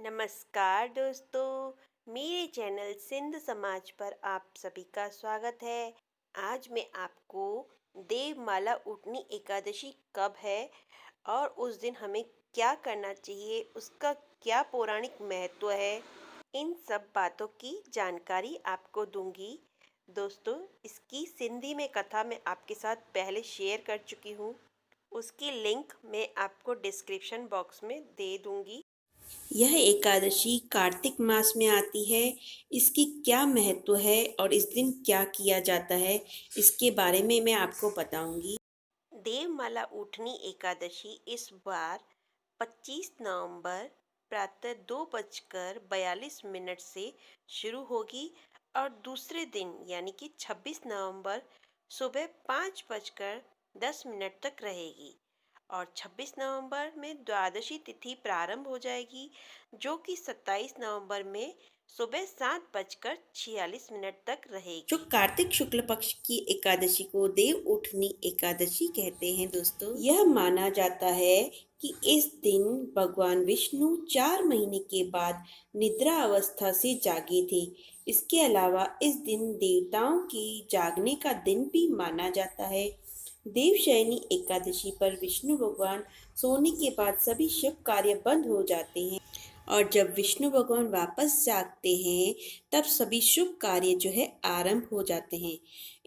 नमस्कार दोस्तों, मेरे चैनल सिंध समाज पर आप सभी का स्वागत है। आज मैं आपको देवमाला उठनी एकादशी कब है और उस दिन हमें क्या करना चाहिए, उसका क्या पौराणिक महत्व है, इन सब बातों की जानकारी आपको दूंगी। दोस्तों, इसकी सिंधी में कथा मैं आपके साथ पहले शेयर कर चुकी हूँ। उसकी लिंक मैं आपको डिस्क्रिप्शन बॉक्स में दे दूंगी। यह एकादशी कार्तिक मास में आती है। इसकी क्या महत्व है और इस दिन क्या किया जाता है, इसके बारे में मैं आपको बताऊंगी। देवमाला उठनी एकादशी इस बार 25 नवंबर प्रातः 2:42 से शुरू होगी और दूसरे दिन यानी कि 26 नवंबर सुबह 5:10 तक रहेगी और 26 नवंबर में द्वादशी तिथि प्रारंभ हो जाएगी, जो कि 27 नवंबर में सुबह 7:46 तक रहेगी। जो कार्तिक शुक्ल पक्ष की एकादशी को देव उठनी एकादशी कहते हैं। दोस्तों, यह माना जाता है कि इस दिन भगवान विष्णु 4 महीने के बाद निद्रा अवस्था से जागे थे। इसके अलावा इस दिन देवताओं के जागने का दिन भी माना जाता है। देवशयनी एकादशी पर विष्णु भगवान सोने के बाद सभी शुभ कार्य बंद हो जाते हैं और जब विष्णु भगवान वापस जागते हैं तब सभी शुभ कार्य जो है आरंभ हो जाते हैं।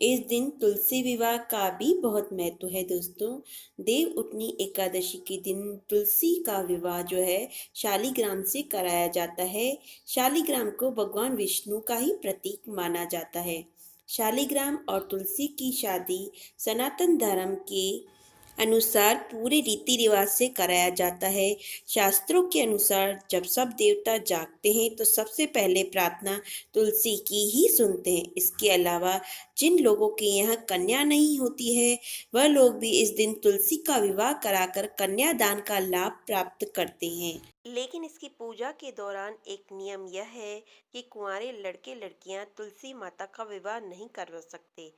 इस दिन तुलसी विवाह का भी बहुत महत्व है। दोस्तों, देव उठनी एकादशी के दिन तुलसी का विवाह जो है शालिग्राम से कराया जाता है। शालिग्राम को भगवान विष्णु का ही प्रतीक माना जाता है। शालिग्राम और तुलसी की शादी सनातन धर्म के अनुसार पूरे रीति रिवाज से कराया जाता है। शास्त्रों के अनुसार जब सब देवता जागते हैं तो सबसे पहले प्रार्थना तुलसी की ही सुनते हैं। इसके अलावा जिन लोगों के यहाँ कन्या नहीं होती है वह लोग भी इस दिन तुलसी का विवाह कराकर कन्यादान का लाभ प्राप्त करते हैं। लेकिन इसकी पूजा के दौरान एक नियम यह है कि कुंवारे लड़के लड़कियां तुलसी माता का विवाह नहीं करवा सकते।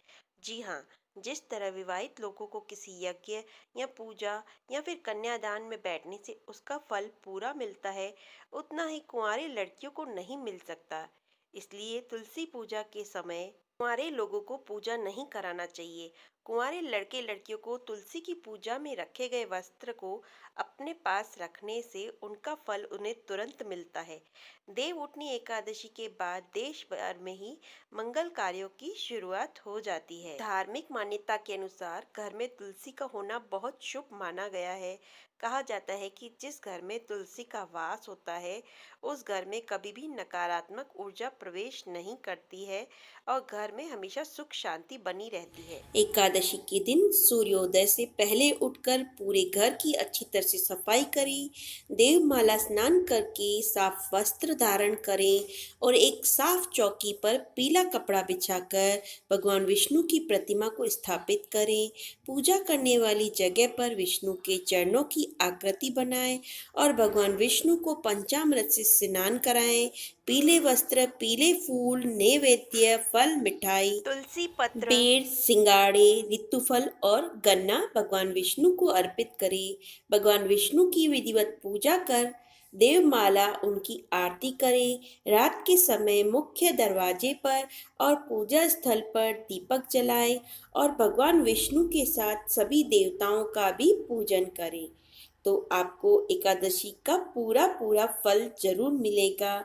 जी हाँ, जिस तरह विवाहित लोगों को किसी यज्ञ या पूजा या फिर कन्यादान में बैठने से उसका फल पूरा मिलता है, उतना ही कुंवारी लड़कियों को नहीं मिल सकता। इसलिए तुलसी पूजा के समय कुंवारे लोगों को पूजा नहीं कराना चाहिए। कुंवारे लड़के लड़कियों को तुलसी की पूजा में रखे गए वस्त्र को अपने पास रखने से उनका फल उन्हें तुरंत मिलता है। देव उठनी एकादशी के बाद देश भर में ही मंगल कार्यों की शुरुआत हो जाती है। धार्मिक मान्यता के अनुसार घर में तुलसी का होना बहुत शुभ माना गया है। कहा जाता है कि जिस घर में तुलसी का वास होता है उस घर में कभी भी नकारात्मक ऊर्जा प्रवेश नहीं करती है और घर में हमेशा सुख शांति बनी रहती है। एकादशी के दिन सूर्योदय से पहले उठकर पूरे घर की अच्छी तरह से सफाई करें, देवमाला स्नान करके साफ वस्त्र धारण करें और एक साफ चौकी पर पीला कपड़ा बिछाकर भगवान विष्णु की प्रतिमा को स्थापित करें। पूजा करने वाली जगह पर विष्णु के चरणों की आकृति बनाएं और भगवान विष्णु को पंचामृत से स्नान कराएं। पीले वस्त्र, पीले फूल, नैवेद्य, फल, मिठाई, तुलसी पत्र, बेर, सिंगाड़े, ऋतुफल और गन्ना भगवान विष्णु को अर्पित करें। भगवान विष्णु की विधिवत पूजा कर देवमाला उनकी आरती करें। रात के समय मुख्य दरवाजे पर और पूजा स्थल पर दीपक जलाएं और भगवान विष्णु के साथ सभी देवताओं का भी पूजन करें। तो आपको एकादशी का पूरा पूरा फल जरूर मिलेगा।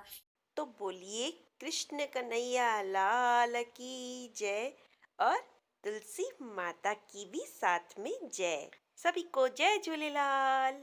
तो बोलिए कृष्ण कन्हैया लाल की जय और तुलसी माता की भी साथ में जय। सभी को जय झूलेलाल।